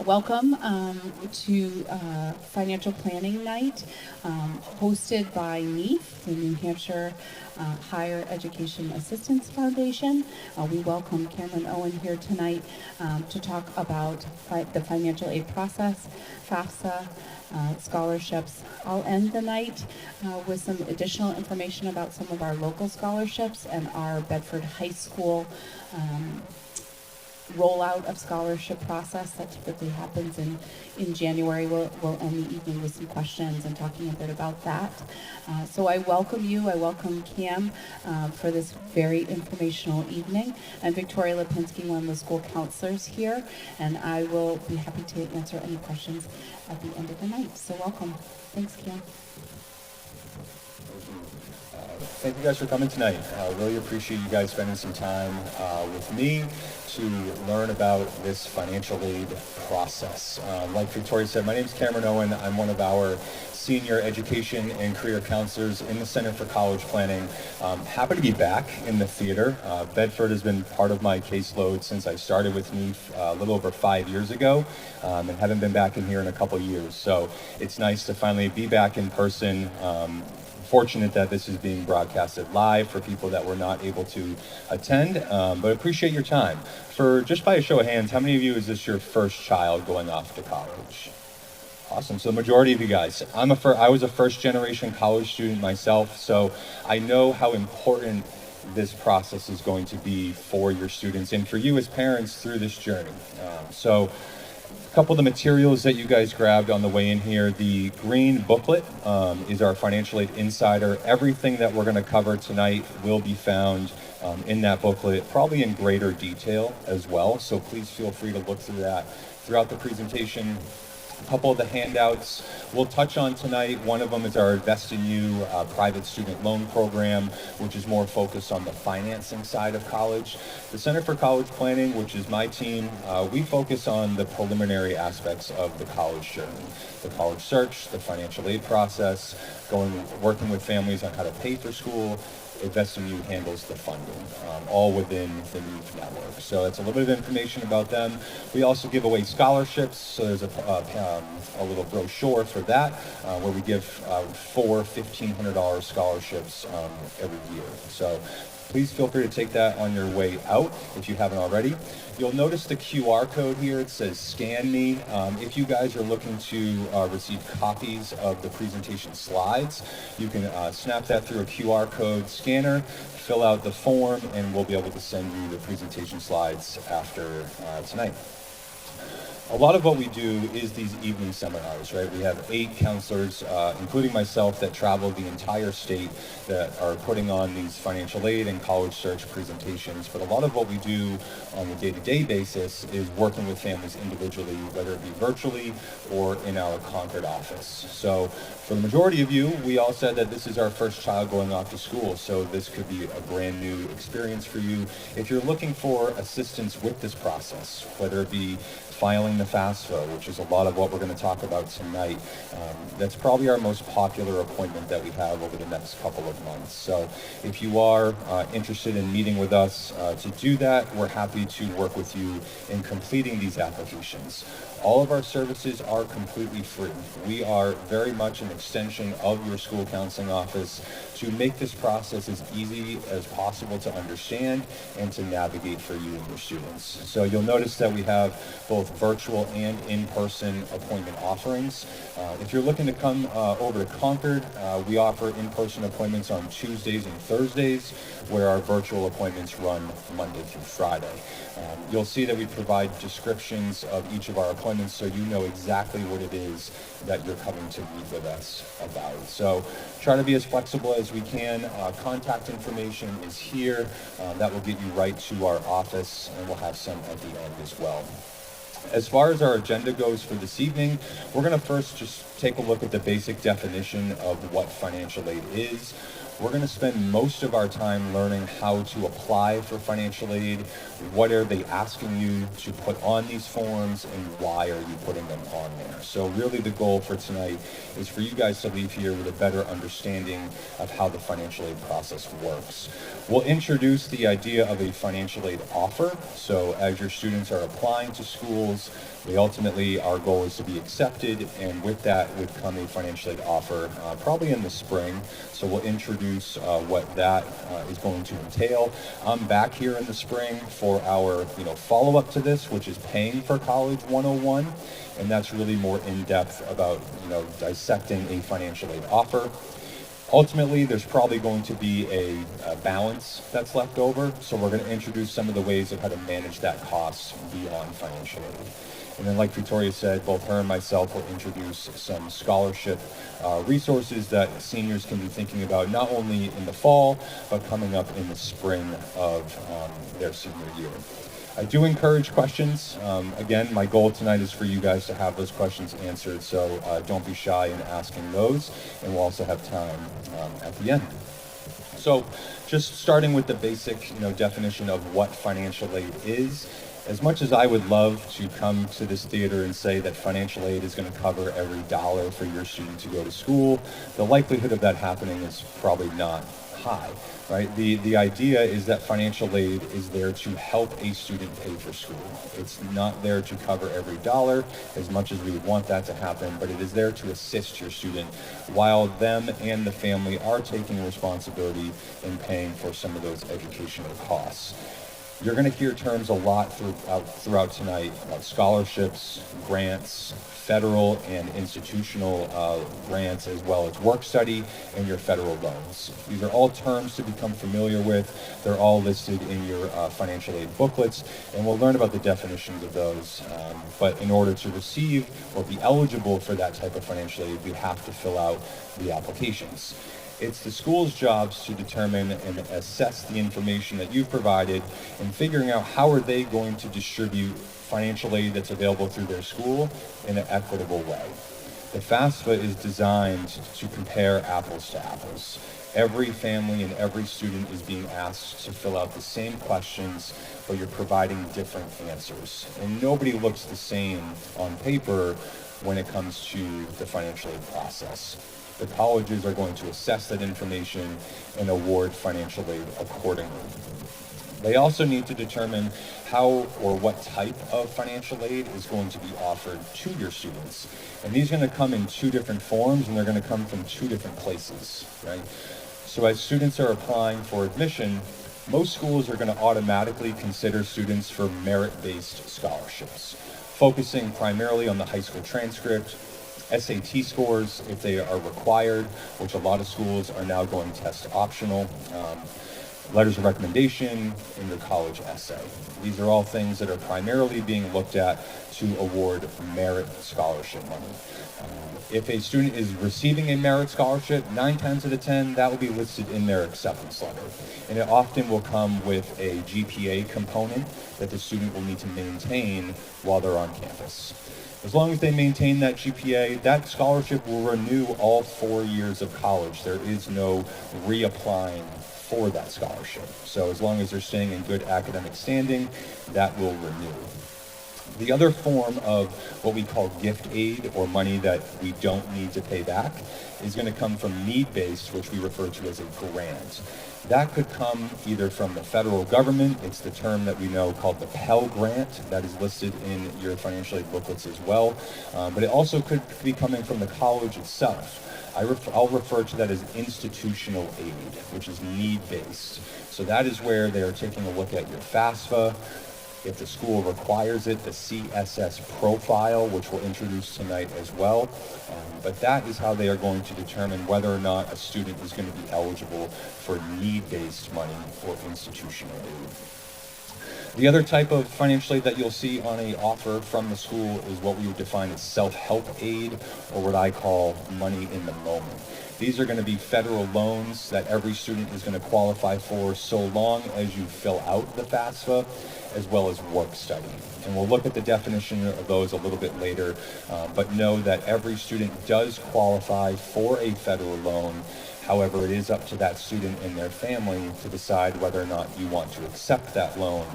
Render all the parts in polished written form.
Welcome to Financial Planning Night, hosted by NEAF, the New Hampshire Higher Education Assistance Foundation. We welcome Cameron Owen here tonight to talk about the financial aid process, FAFSA, scholarships. I'll end the night with some additional information about some of our local scholarships and our Bedford High School rollout of scholarship process that typically happens in January. We'll end the evening with some questions and talking a bit about that. So I welcome you, I welcome Cam for this very informational evening, and Victoria Lipinski, one of the school counselors here, and I will be happy to answer any questions at the end of the night. So welcome. Thanks, Cam. Thank you guys for coming tonight. I really appreciate you guys spending some time with me to learn about this financial aid process. Like Victoria said, my name is Cameron Owen. I'm one of our senior education and career counselors in the Center for College Planning. Happy to be back in the theater. Bedford has been part of my caseload since I started with NEAF a little over 5 years ago, and haven't been back in here in a couple years. So it's nice to finally be back in person. Fortunate that this is being broadcasted live for people that were not able to attend, but appreciate your time. For just by a show of hands, how many of you is this your first child going off to college? Awesome. So the majority of you guys. I was a first generation college student myself, so I know how important this process is going to be for your students and for you as parents through this journey. So a couple of the materials that you guys grabbed on the way in here. The green booklet is our financial aid insider. Everything that we're going to cover tonight will be found in that booklet, probably in greater detail as well. So please feel free to look through that throughout the presentation. A couple of the handouts we'll touch on tonight. One of them is our Invest in You private student loan program, which is more focused on the financing side of college. The Center for College Planning, which is my team, we focus on the preliminary aspects of the college journey. The college search, the financial aid process, working with families on how to pay for school. Invest in You handles the funding, all within the NEAF network. So that's a little bit of information about them. We also give away scholarships, so there's a little brochure for that, where we give 4 $1,500 scholarships every year. So please feel free to take that on your way out if you haven't already. You'll notice the QR code here. It says Scan Me. If you guys are looking to receive copies of the presentation slides, you can snap that through a QR code scanner, fill out the form, and we'll be able to send you the presentation slides after tonight. A lot of what we do is these evening seminars, right? We have 8 counselors, including myself, that travel the entire state that are putting on these financial aid and college search presentations. But a lot of what we do on a day-to-day basis is working with families individually, whether it be virtually or in our Concord office. So for the majority of you, we all said that this is our first child going off to school, so this could be a brand new experience for you. If you're looking for assistance with this process, whether it be filing the FAFSA, which is a lot of what we're going to talk about tonight. That's probably our most popular appointment that we have over the next couple of months. So if you are interested in meeting with us to do that, we're happy to work with you in completing these applications. All of our services are completely free. We are very much an extension of your school counseling office to make this process as easy as possible to understand and to navigate for you and your students. So you'll notice that we have both virtual and in-person appointment offerings. If you're looking to come over to Concord, we offer in-person appointments on Tuesdays and Thursdays, where our virtual appointments run Monday through Friday. You'll see that we provide descriptions of each of our appointments so you know exactly what it is that you're coming to meet with us about. So try to be as flexible as we can. Contact information is here. That will get you right to our office, and we'll have some at the end as well. As far as our agenda goes for this evening, we're going to first just take a look at the basic definition of what financial aid is. We're going to spend most of our time learning how to apply for financial aid. what are they asking you to put on these forms, and why are you putting them on there. So really the goal for tonight is for you guys to leave here with a better understanding of how the financial aid process works. We'll introduce the idea of a financial aid offer. So as your students are applying to schools, ultimately our goal is to be accepted, and with that would come a financial aid offer probably in the spring. So we'll introduce what that is going to entail. I'm back here in the spring for our follow-up to this, which is Paying for College 101, and that's really more in-depth about dissecting a financial aid offer. Ultimately, there's probably going to be a balance that's left over, so we're going to introduce some of the ways of how to manage that cost beyond financial aid. And then, like Victoria said, both her and myself will introduce some scholarship resources that seniors can be thinking about, not only in the fall, but coming up in the spring of their senior year. I do encourage questions. Again, my goal tonight is for you guys to have those questions answered, so don't be shy in asking those, and we'll also have time at the end. So just starting with the basic definition of what financial aid is. As much as I would love to come to this theater and say that financial aid is going to cover every dollar for your student to go to school, the likelihood of that happening is probably not high, right? The idea is that financial aid is there to help a student pay for school. It's not there to cover every dollar, as much as we would want that to happen, but it is there to assist your student while them and the family are taking responsibility in paying for some of those educational costs. You're going to hear terms a lot throughout tonight about scholarships, grants, federal and institutional grants, as well as work study and your federal loans. These are all terms to become familiar with. They're all listed in your financial aid booklets, and we'll learn about the definitions of those. But in order to receive or be eligible for that type of financial aid, we have to fill out the applications. It's the school's jobs to determine and assess the information that you've provided and figuring out how are they going to distribute financial aid that's available through their school in an equitable way. The FAFSA is designed to compare apples to apples. Every family and every student is being asked to fill out the same questions, but you're providing different answers. And nobody looks the same on paper when it comes to the financial aid process. The colleges are going to assess that information and award financial aid accordingly. They also need to determine how or what type of financial aid is going to be offered to your students. And these are going to come in two different forms, and they're going to come from two different places, right? So as students are applying for admission, most schools are going to automatically consider students for merit-based scholarships, focusing primarily on the high school transcript, SAT scores if they are required, which a lot of schools are now going test optional, letters of recommendation, and your college essay. These are all things that are primarily being looked at to award merit scholarship money. If a student is receiving a merit scholarship, 9 times out of 10, that will be listed in their acceptance letter. And it often will come with a GPA component that the student will need to maintain while they're on campus. As long as they maintain that GPA, that scholarship will renew all 4 years of college. There is no reapplying for that scholarship. So as long as they're staying in good academic standing, that will renew. The other form of what we call gift aid, or money that we don't need to pay back, is going to come from need-based, which we refer to as a grant. That could come either from the federal government. It's the term that we know called the Pell Grant that is listed in your financial aid booklets as well. But it also could be coming from the college itself. I'll refer to that as institutional aid, which is need-based. So that is where they are taking a look at your FAFSA. If the school requires it, the CSS Profile, which we'll introduce tonight as well. But that is how they are going to determine whether or not a student is going to be eligible for need-based money or institutional aid. The other type of financial aid that you'll see on an offer from the school is what we would define as self-help aid, or what I call money in the moment. These are going to be federal loans that every student is going to qualify for so long as you fill out the FAFSA, as well as work study. And we'll look at the definition of those a little bit later, but know that every student does qualify for a federal loan. However, it is up to that student and their family to decide whether or not you want to accept that loan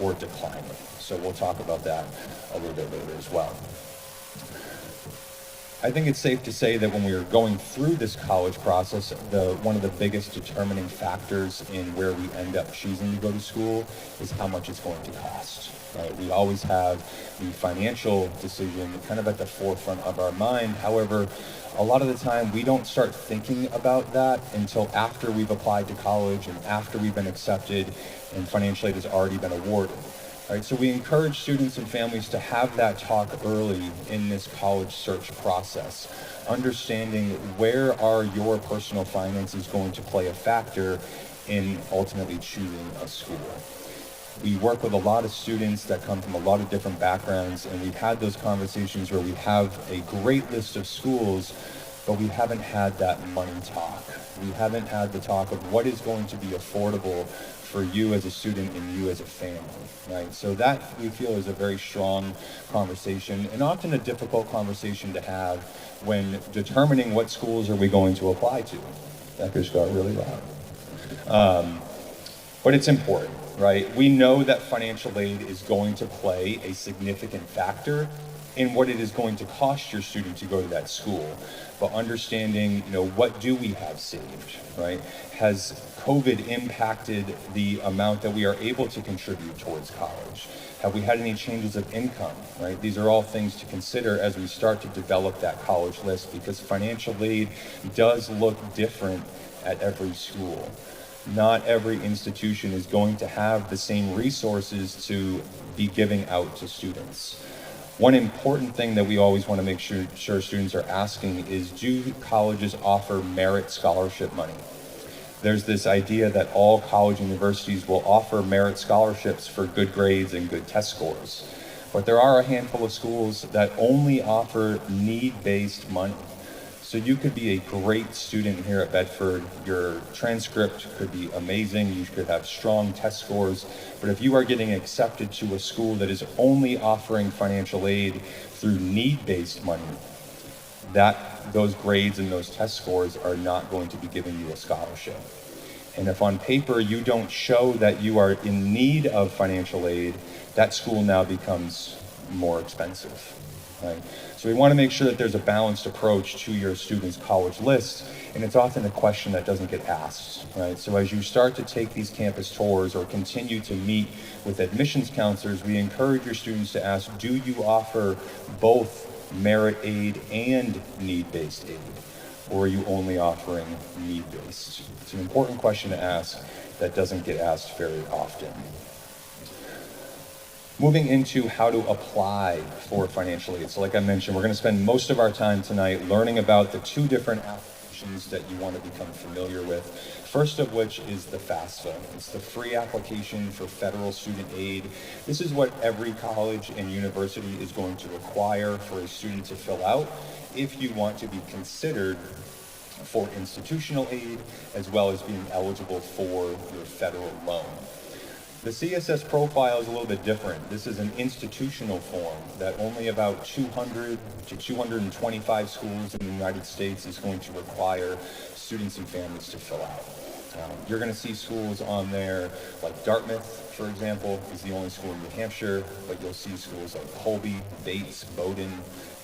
or declining. So we'll talk about that a little bit later as well. I think it's safe to say that when we are going through this college process, one of the biggest determining factors in where we end up choosing to go to school is how much it's going to cost. Right? We always have the financial decision kind of at the forefront of our mind. However, a lot of the time we don't start thinking about that until after we've applied to college and after we've been accepted and financial aid has already been awarded. Right, so we encourage students and families to have that talk early in this college search process, understanding where are your personal finances going to play a factor in ultimately choosing a school. We work with a lot of students that come from a lot of different backgrounds, and we've had those conversations where we have a great list of schools, but we haven't had that money talk. We haven't had the talk of what is going to be affordable for you as a student and you as a family, right? So that we feel is a very strong conversation and often a difficult conversation to have when determining what schools are we going to apply to. That just got really loud. But it's important, right? We know that financial aid is going to play a significant factor in what it is going to cost your student to go to that school. But understanding, what do we have saved, right? Has COVID impacted the amount that we are able to contribute towards college? Have we had any changes of income, right? These are all things to consider as we start to develop that college list, because financial aid does look different at every school. Not every institution is going to have the same resources to be giving out to students. One important thing that we always want to make sure students are asking is, do colleges offer merit scholarship money? There's this idea that all college universities will offer merit scholarships for good grades and good test scores. But there are a handful of schools that only offer need-based money. So you could be a great student here at Bedford, your transcript could be amazing, you could have strong test scores, but if you are getting accepted to a school that is only offering financial aid through need-based money, those grades and those test scores are not going to be giving you a scholarship. And if on paper you don't show that you are in need of financial aid, that school now becomes more expensive. Right? So we want to make sure that there's a balanced approach to your students' college list, and it's often a question that doesn't get asked. Right? So as you start to take these campus tours or continue to meet with admissions counselors, we encourage your students to ask, do you offer both merit aid and need-based aid, or are you only offering need-based? It's an important question to ask that doesn't get asked very often. Moving into how to apply for financial aid. So like I mentioned, we're going to spend most of our time tonight learning about the two different applications that you want to become familiar with. First of which is the FAFSA. It's the free application for federal student aid. This is what every college and university is going to require for a student to fill out if you want to be considered for institutional aid, as well as being eligible for your federal loan. The CSS Profile is a little bit different. This is an institutional form that only about 200 to 225 schools in the United States is going to require students and families to fill out. You're going to see schools on there like Dartmouth, for example, is the only school in New Hampshire, but you'll see schools like Colby, Bates, Bowdoin,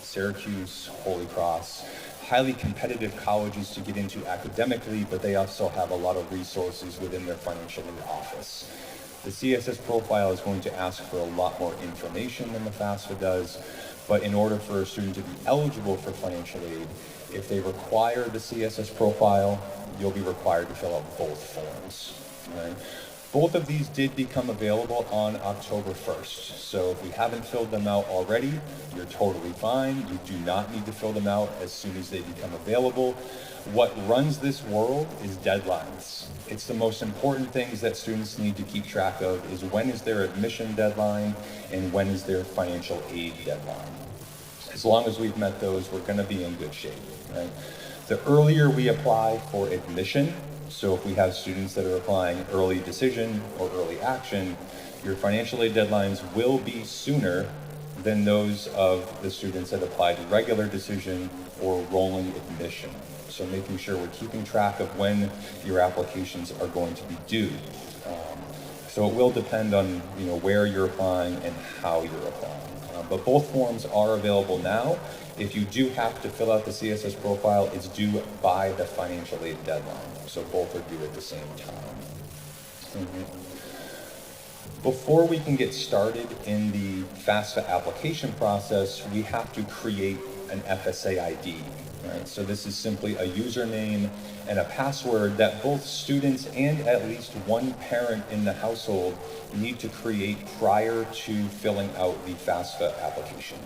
Syracuse, Holy Cross. Highly competitive colleges to get into academically, but they also have a lot of resources within their financial aid office. The CSS Profile is going to ask for a lot more information than the FAFSA does, but in order for a student to be eligible for financial aid, if they require the CSS Profile, you'll be required to fill out both forms. Right? Both of these did become available on October 1st, so if you haven't filled them out already, you're totally fine. You do not need to fill them out as soon as they become available. What runs this world is deadlines. It's the most important things that students need to keep track of is when is their admission deadline and when is their financial aid deadline. As long as we've met those, we're going to be in good shape. Right? The earlier we apply for admission, so if we have students that are applying early decision or early action, your financial aid deadlines will be sooner than those of the students that apply to regular decision or rolling admission. So making sure we're keeping track of when your applications are going to be due. So it will depend on where you're applying and how you're applying. But both forms are available now. If you do have to fill out the CSS profile, it's due by the financial aid deadline. So both are due at the same time. Before we can get started in the FAFSA application process, we have to create an FSA ID. Right? So this is simply a username and a password that both students and at least one parent in the household need to create prior to filling out the FAFSA application.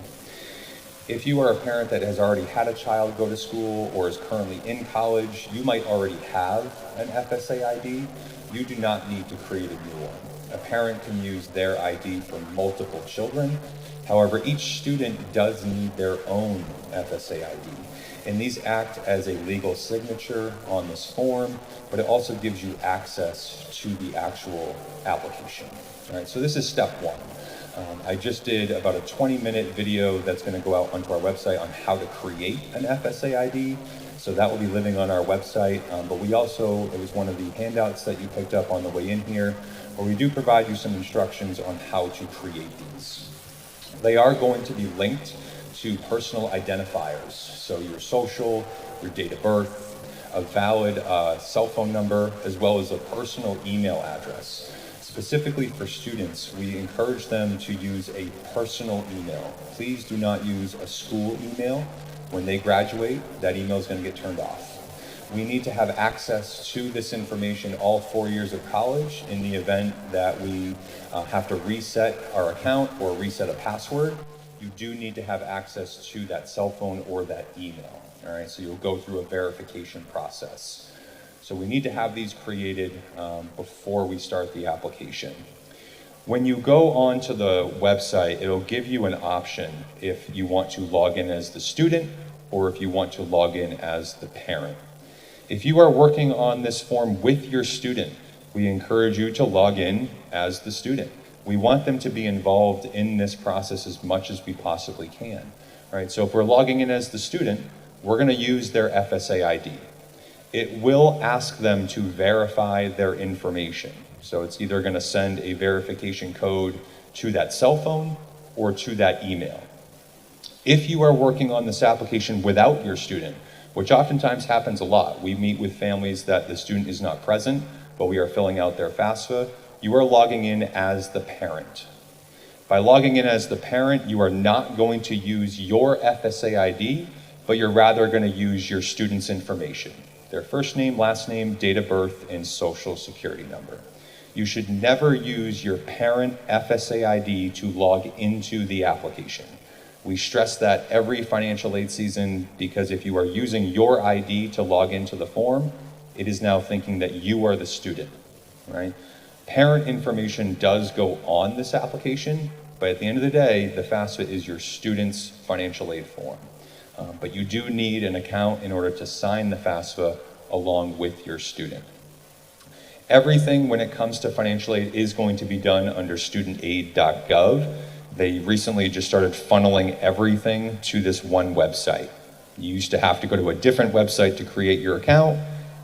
If you are a parent that has already had a child go to school or is currently in college, you might already have an FSA ID. You do not need to create a new one. A parent can use their ID for multiple children. However, each student does need their own FSA ID. And these act as a legal signature on this form, but it also gives you access to the actual application. All right, so this is step one. I just did about a 20-minute video that's going to go out onto our website on how to create an FSA ID. So that will be living on our website. But we also, it was one of the handouts that you picked up on the way in here, where we do provide you some instructions on how to create these. They are going to be linked to personal identifiers. So your social, your date of birth, a valid cell phone number, as well as a personal email address. Specifically for students, we encourage them to use a personal email. Please do not use a school email. When they graduate, that email is going to get turned off. We need to have access to this information all 4 years of college in the event that we have to reset our account or reset a password. You do need to have access to that cell phone or that email. All right, so you'll go through a verification process. So we need to have these created before we start the application. When you go onto the website, it'll give you an option if you want to log in as the student or if you want to log in as the parent. If you are working on this form with your student, we encourage you to log in as the student. We want them to be involved in this process as much as we possibly can. All right, so if we're logging in as the student, we're going to use their FSA ID. It will ask them to verify their information. So it's either going to send a verification code to that cell phone or to that email. If you are working on this application without your student, which oftentimes happens a lot, we meet with families that the student is not present, but we are filling out their FAFSA, you are logging in as the parent. By logging in as the parent, you are not going to use your FSA ID, but you're rather going to use your student's information. Their first name, last name, date of birth, and social security number. You should never use your parent FSA ID to log into the application. We stress that every financial aid season because if you are using your ID to log into the form, it is now thinking that you are the student, right? Parent information does go on this application, but at the end of the day, the FAFSA is your student's financial aid form. But you do need an account in order to sign the FAFSA along with your student. Everything when it comes to financial aid is going to be done under studentaid.gov. They recently just started funneling everything to this one website. You used to have to go to a different website to create your account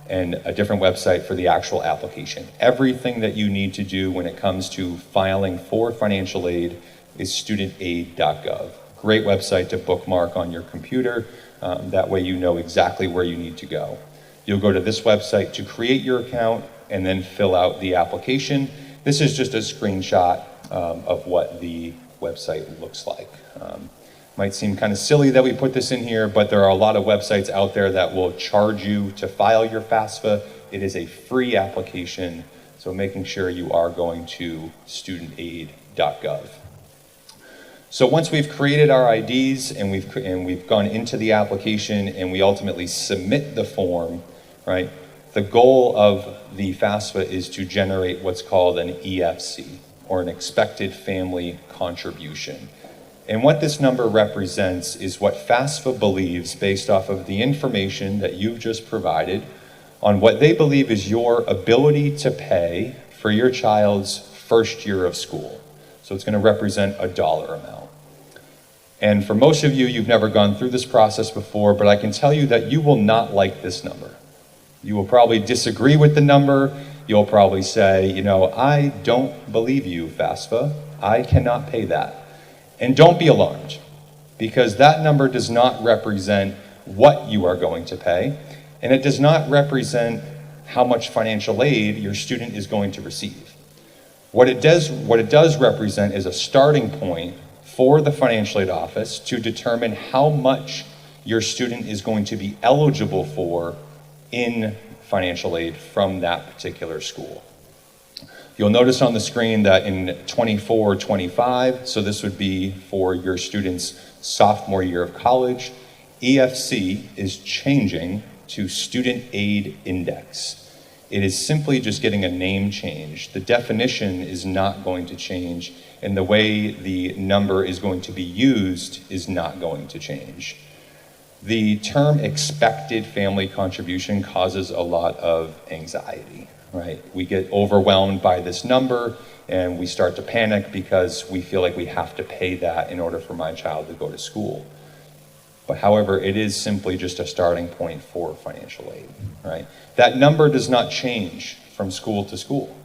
and a different website for the actual application. Everything that you need to do when it comes to filing for financial aid is studentaid.gov. Great website to bookmark on your computer. That way you know exactly where you need to go. You'll go to this website to create your account and then fill out the application. This is just a screenshot of what the website looks like. Might seem kind of silly that we put this in here, but there are a lot of websites out there that will charge you to file your FAFSA. It is a free application, so making sure you are going to studentaid.gov. So once we've created our IDs and we've gone into the application and we ultimately submit the form, right? The goal of the FAFSA is to generate what's called an EFC, or an expected family contribution. And what this number represents is what FAFSA believes based off of the information that you've just provided on what they believe is your ability to pay for your child's first year of school. So it's going to represent a dollar amount. And for most of you, you've never gone through this process before, but I can tell you that you will not like this number. You will probably disagree with the number. You'll probably say, you know, I don't believe you, FAFSA. I cannot pay that. And don't be alarmed, because that number does not represent what you are going to pay, and it does not represent how much financial aid your student is going to receive. What it does represent is a starting point for the financial aid office to determine how much your student is going to be eligible for in financial aid from that particular school. You'll notice on the screen that in 24-25, so this would be for your student's sophomore year of college, EFC is changing to Student Aid Index. It is simply just getting a name change. The definition is not going to change, and the way the number is going to be used is not going to change. The term expected family contribution causes a lot of anxiety, right? We get overwhelmed by this number and we start to panic because we feel like we have to pay that in order for my child to go to school. But however, it is simply just a starting point for financial aid, right? That number does not change from school to school,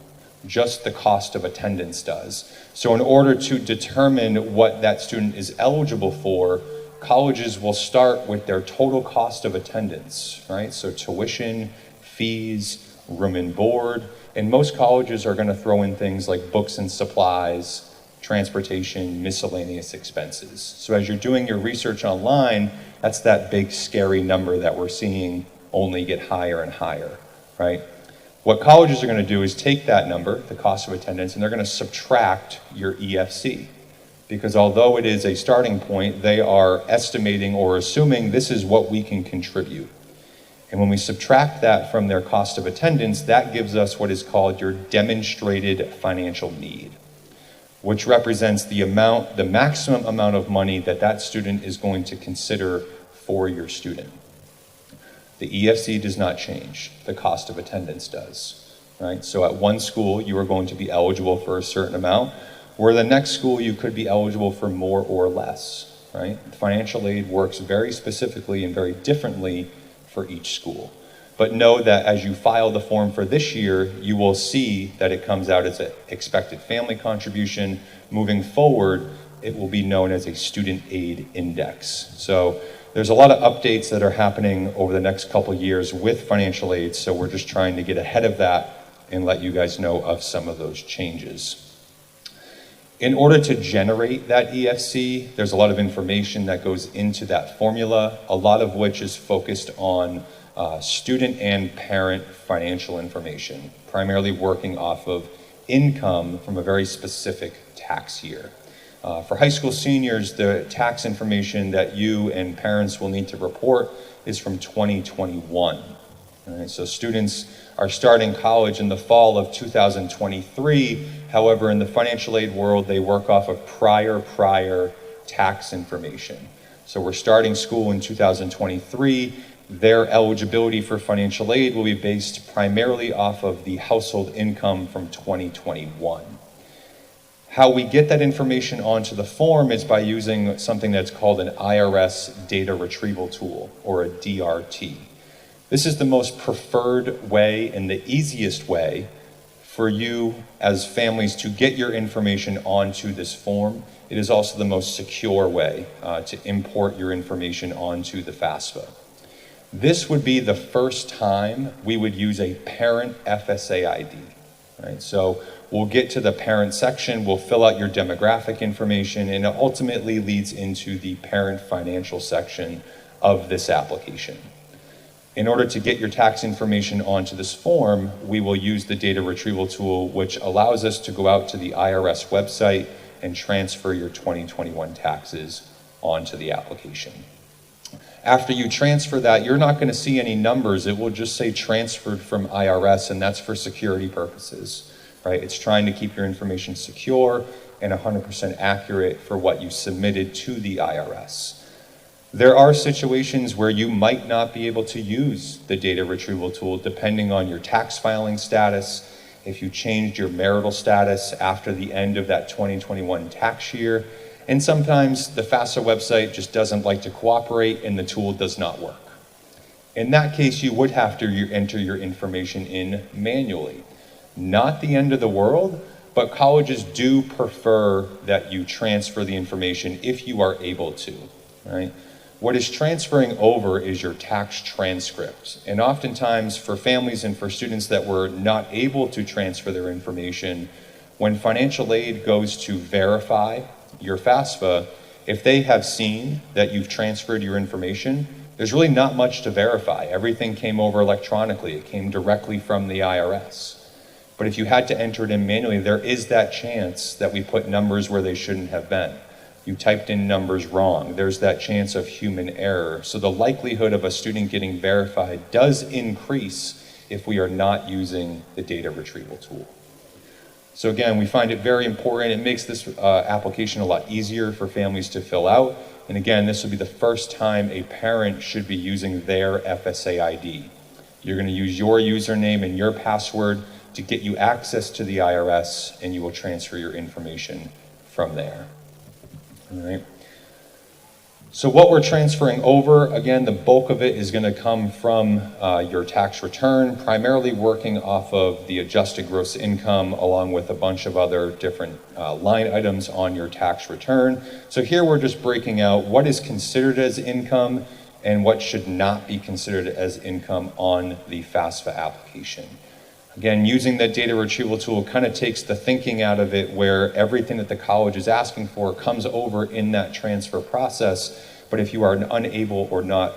just the cost of attendance does. So in order to determine what that student is eligible for, colleges will start with their total cost of attendance, right? So tuition, fees, room and board, and most colleges are going to throw in things like books and supplies, transportation, miscellaneous expenses. So as you're doing your research online, that's that big scary number that we're seeing only get higher and higher, right? What colleges are going to do is take that number, the cost of attendance, and they're going to subtract your EFC. Because although it is a starting point, they are estimating or assuming this is what we can contribute. And when we subtract that from their cost of attendance, that gives us what is called your demonstrated financial need, which represents the maximum amount of money that that student is going to consider for your student. The EFC does not change, the cost of attendance does, right? So at one school, you are going to be eligible for a certain amount, where the next school you could be eligible for more or less, right? Financial aid works very specifically and very differently for each school. But know that as you file the form for this year, you will see that it comes out as an expected family contribution. Moving forward, it will be known as a student aid index. So there's a lot of updates that are happening over the next couple years with financial aid, so we're just trying to get ahead of that and let you guys know of some of those changes. In order to generate that EFC, there's a lot of information that goes into that formula, a lot of which is focused on student and parent financial information, primarily working off of income from a very specific tax year. For high school seniors, the tax information that you and parents will need to report is from 2021. All right, so students are starting college in the fall of 2023. However, in the financial aid world, they work off of prior tax information. So we're starting school in 2023. Their eligibility for financial aid will be based primarily off of the household income from 2021. How we get that information onto the form is by using something that's called an IRS data retrieval tool, or a DRT. This is the most preferred way and the easiest way for you as families to get your information onto this form. It is also the most secure way to import your information onto the FAFSA. This would be the first time we would use a parent FSA ID, right? So we'll get to the parent section, we'll fill out your demographic information, and it ultimately leads into the parent financial section of this application. In order to get your tax information onto this form, we will use the data retrieval tool, which allows us to go out to the IRS website and transfer your 2021 taxes onto the application. After you transfer that, you're not going to see any numbers. It will just say transferred from IRS, and that's for security purposes, right? It's trying to keep your information secure and 100% accurate for what you submitted to the IRS. There are situations where you might not be able to use the data retrieval tool depending on your tax filing status, if you changed your marital status after the end of that 2021 tax year, and sometimes the FAFSA website just doesn't like to cooperate and the tool does not work. In that case, you would have to enter your information in manually. Not the end of the world, but colleges do prefer that you transfer the information if you are able to, right? What is transferring over is your tax transcript. And oftentimes for families and for students that were not able to transfer their information, when financial aid goes to verify your FAFSA, if they have seen that you've transferred your information, there's really not much to verify. Everything came over electronically. It came directly from the IRS. But if you had to enter it in manually, there is that chance that we put numbers where they shouldn't have been. You typed in numbers wrong. There's that chance of human error. So the likelihood of a student getting verified does increase if we are not using the data retrieval tool. So again, we find it very important. It makes this application a lot easier for families to fill out. And again, this will be the first time a parent should be using their FSA ID. You're going to use your username and your password to get you access to the IRS, and you will transfer your information from there. All right. So what we're transferring over, again, the bulk of it is going to come from your tax return, primarily working off of the adjusted gross income along with a bunch of other different line items on your tax return. So here we're just breaking out what is considered as income and what should not be considered as income on the FAFSA application. Again, using that data retrieval tool kind of takes the thinking out of it, where everything that the college is asking for comes over in that transfer process. But if you are unable or not,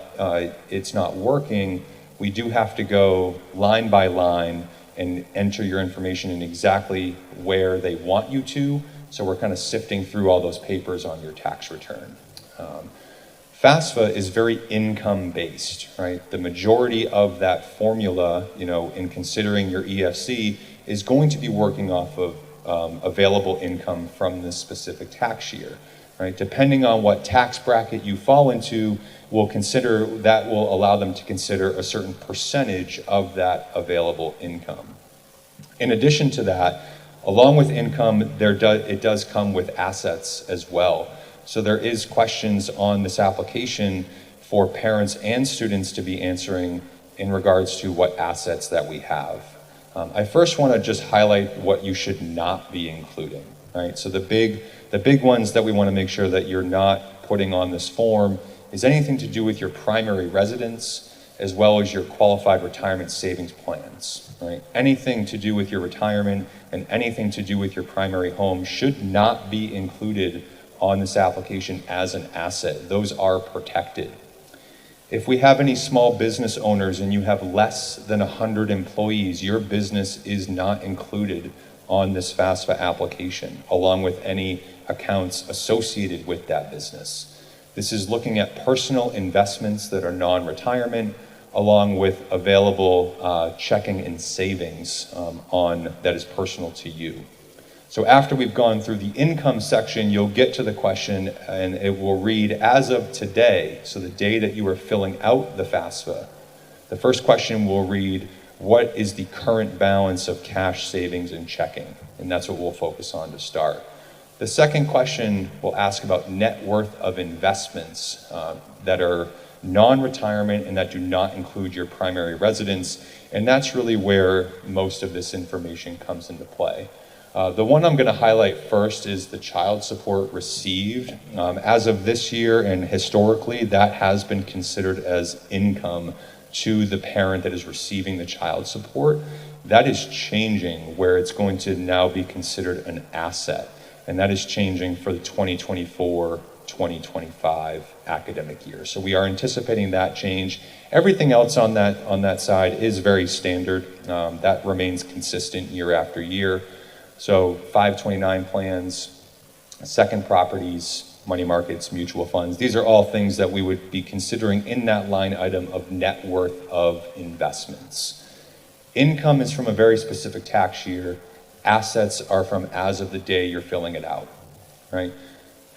it's not working, we do have to go line by line and enter your information in exactly where they want you to. So we're kind of sifting through all those papers on your tax return. FAFSA is very income-based, right? The majority of that formula, in considering your EFC, is going to be working off of available income from this specific tax year, right? Depending on what tax bracket you fall into, will allow them to consider a certain percentage of that available income. In addition to that, along with income, it does come with assets as well. So there is questions on this application for parents and students to be answering in regards to what assets that we have. I first want to just highlight what you should not be including, right? So the big ones that we want to make sure that you're not putting on this form is anything to do with your primary residence, as well as your qualified retirement savings plans, right? Anything to do with your retirement and anything to do with your primary home should not be included on this application as an asset. Those are protected. If we have any small business owners and you have less than 100 employees, your business is not included on this FAFSA application, along with any accounts associated with that business. This is looking at personal investments that are non-retirement, along with available checking and savings that is personal to you. So after we've gone through the income section, you'll get to the question, and it will read, as of today, so the day that you are filling out the FAFSA, the first question will read, what is the current balance of cash, savings, and checking? And that's what we'll focus on to start. The second question will ask about net worth of investments that are non-retirement and that do not include your primary residence, and that's really where most of this information comes into play. The one I'm going to highlight first is the child support received. As of this year and historically, that has been considered as income to the parent that is receiving the child support. That is changing, where it's going to now be considered an asset, and that is changing for the 2024-2025 academic year. So we are anticipating that change. Everything else on that side is very standard. That remains consistent year after year. So 529 plans, second properties, money markets, mutual funds. These are all things that we would be considering in that line item of net worth of investments. Income is from a very specific tax year. Assets are from as of the day you're filling it out, right?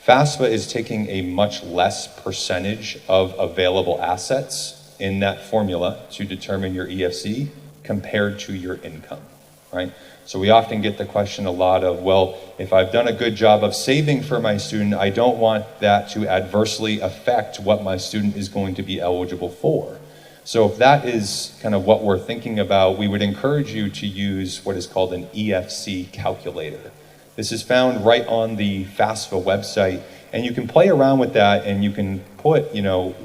FAFSA is taking a much less percentage of available assets in that formula to determine your EFC compared to your income, right? So we often get the question a lot of, well, if I've done a good job of saving for my student, I don't want that to adversely affect what my student is going to be eligible for. So if that is kind of what we're thinking about, we would encourage you to use what is called an EFC calculator. This is found right on the FAFSA website, and you can play around with that and you can put,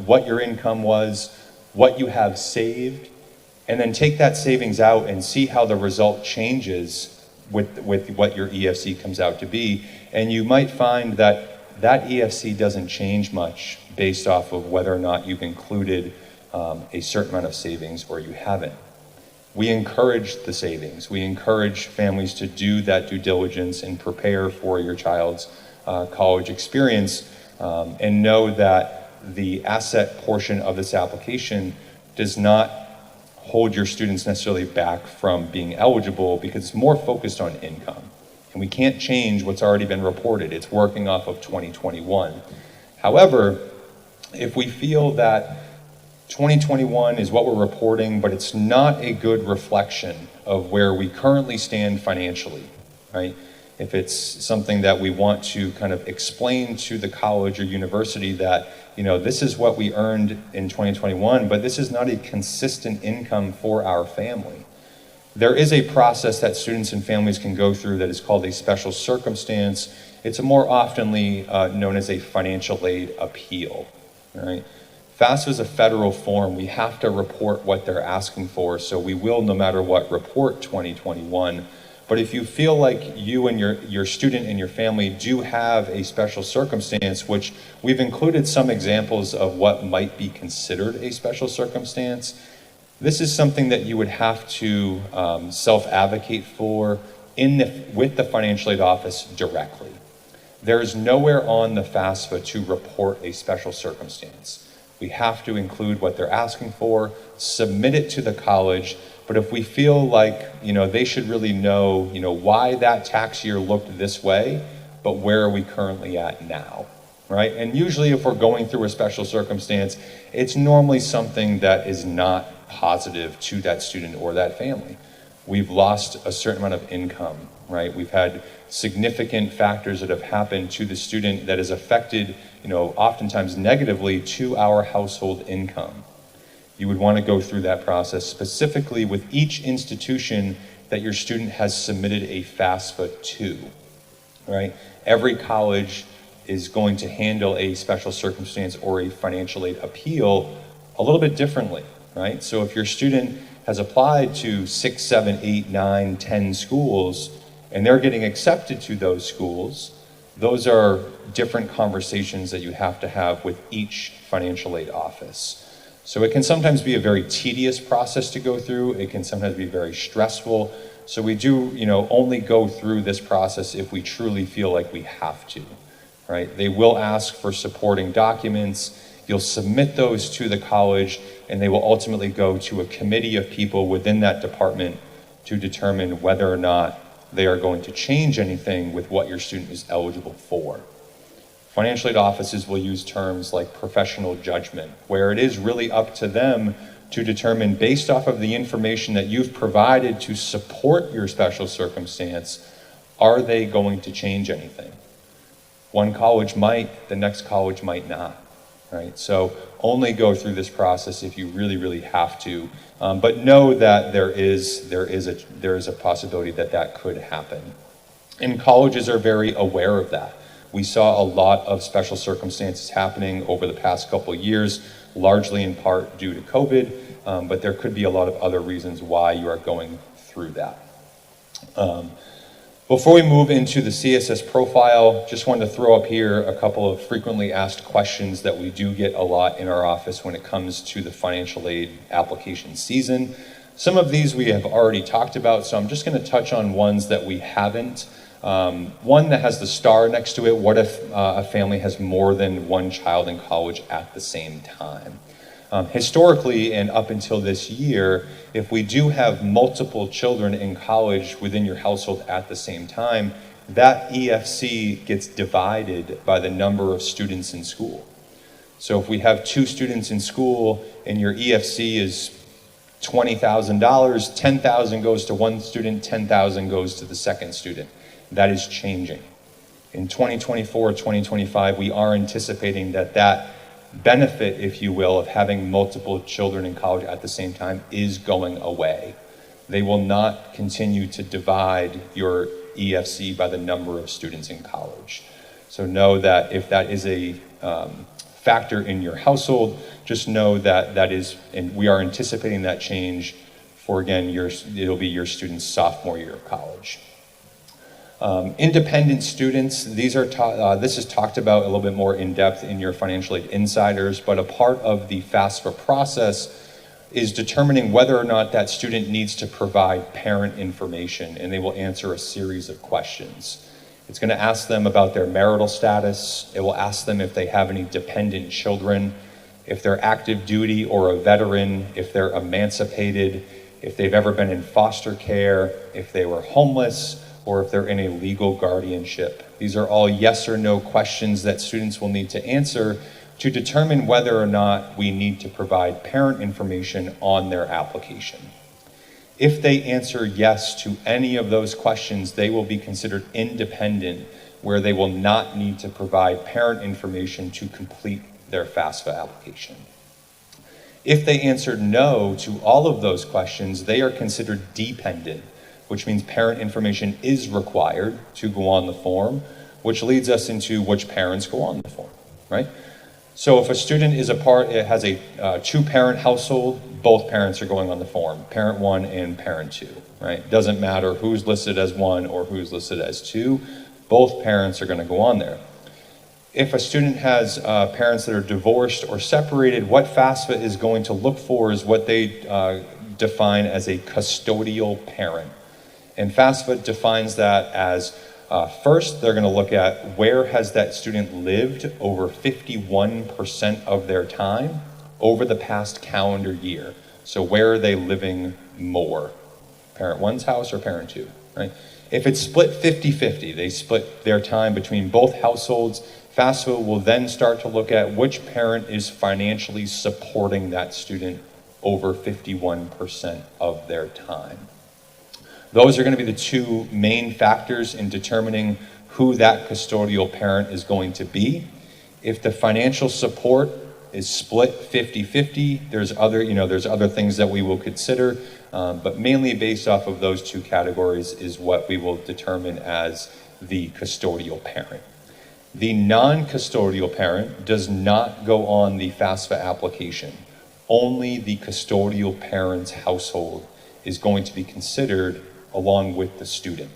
what your income was, what you have saved, and then take that savings out and see how the result changes with what your EFC comes out to be. And you might find that that EFC doesn't change much based off of whether or not you've included a certain amount of savings or you haven't. We encourage the savings. We encourage families to do that due diligence and prepare for your child's college experience, and know that the asset portion of this application does not hold your students necessarily back from being eligible, because it's more focused on income. And we can't change what's already been reported. It's working off of 2021. However, if we feel that 2021 is what we're reporting, but it's not a good reflection of where we currently stand financially, right? If it's something that we want to kind of explain to the college or university that, this is what we earned in 2021, but this is not a consistent income for our family. There is a process that students and families can go through that is called a special circumstance. It's more oftenly known as a financial aid appeal, right? FAFSA is a federal form. We have to report what they're asking for, so we will, no matter what, report 2021. But if you feel like you and your student and your family do have a special circumstance, which we've included some examples of what might be considered a special circumstance, this is something that you would have to self-advocate for with the financial aid office directly. There is nowhere on the FAFSA to report a special circumstance. We have to include what they're asking for, submit it to the college, but if we feel like, they should really know, why that tax year looked this way, but where are we currently at now, right? And usually if we're going through a special circumstance, it's normally something that is not positive to that student or that family. We've lost a certain amount of income, right? We've had significant factors that have happened to the student that has affected, oftentimes negatively to our household income. You would want to go through that process specifically with each institution that your student has submitted a FAFSA to, right? Every college is going to handle a special circumstance or a financial aid appeal a little bit differently, right? So if your student has applied to 6, 7, 8, 9, 10 schools, and they're getting accepted to those schools, those are different conversations that you have to have with each financial aid office. So it can sometimes be a very tedious process to go through. It can sometimes be very stressful. So we do, only go through this process if we truly feel like we have to, right? They will ask for supporting documents. You'll submit those to the college, and they will ultimately go to a committee of people within that department to determine whether or not they are going to change anything with what your student is eligible for. Financial aid offices will use terms like professional judgment, where it is really up to them to determine, based off of the information that you've provided to support your special circumstance, are they going to change anything? One college might, the next college might not, right? So only go through this process if you really, really have to, but know that there is a possibility that could happen. And colleges are very aware of that. We saw a lot of special circumstances happening over the past couple of years, largely in part due to COVID, but there could be a lot of other reasons why you are going through that. Before we move into the CSS profile, just wanted to throw up here a couple of frequently asked questions that we do get a lot in our office when it comes to the financial aid application season. Some of these we have already talked about, so I'm just going to touch on ones that we haven't. One that has the star next to it: what if a family has more than one child in college at the same time? Historically, and up until this year, if we do have multiple children in college within your household at the same time, that EFC gets divided by the number of students in school. So if we have 2 students in school and your EFC is $20,000, $10,000 goes to one student, $10,000 goes to the second student. That is changing. In 2024, 2025, we are anticipating that benefit, if you will, of having multiple children in college at the same time is going away. They will not continue to divide your EFC by the number of students in college. So know that if that is a factor in your household, just know that that is, and we are anticipating that change for, again, it'll be your student's sophomore year of college. Independent students, this is talked about a little bit more in depth in your financial aid insiders, but a part of the FAFSA process is determining whether or not that student needs to provide parent information, and they will answer a series of questions. It's going to ask them about their marital status. It will ask them if they have any dependent children, if they're active duty or a veteran, if they're emancipated, if they've ever been in foster care, if they were homeless, or if they're in a legal guardianship. These are all yes or no questions that students will need to answer to determine whether or not we need to provide parent information on their application. If they answer yes to any of those questions, they will be considered independent, where they will not need to provide parent information to complete their FAFSA application. If they answered no to all of those questions, they are considered dependent, which means parent information is required to go on the form, which leads us into which parents go on the form, right? So if a student has a two-parent household, both parents are going on the form, parent one and parent two, right? Doesn't matter who's listed as one or who's listed as two, both parents are going to go on there. If a student has parents that are divorced or separated, what FAFSA is going to look for is what they define as a custodial parent. And FAFSA defines that as first, they're going to look at where has that student lived over 51% of their time over the past calendar year. So where are they living more? Parent one's house or parent two, right? If it's split 50-50, they split their time between both households, FAFSA will then start to look at which parent is financially supporting that student over 51% of their time. Those are going to be the two main factors in determining who that custodial parent is going to be. If the financial support is split 50-50, there's other things that we will consider, but mainly based off of those two categories is what we will determine as the custodial parent. The non-custodial parent does not go on the FAFSA application. Only the custodial parent's household is going to be considered along with the student.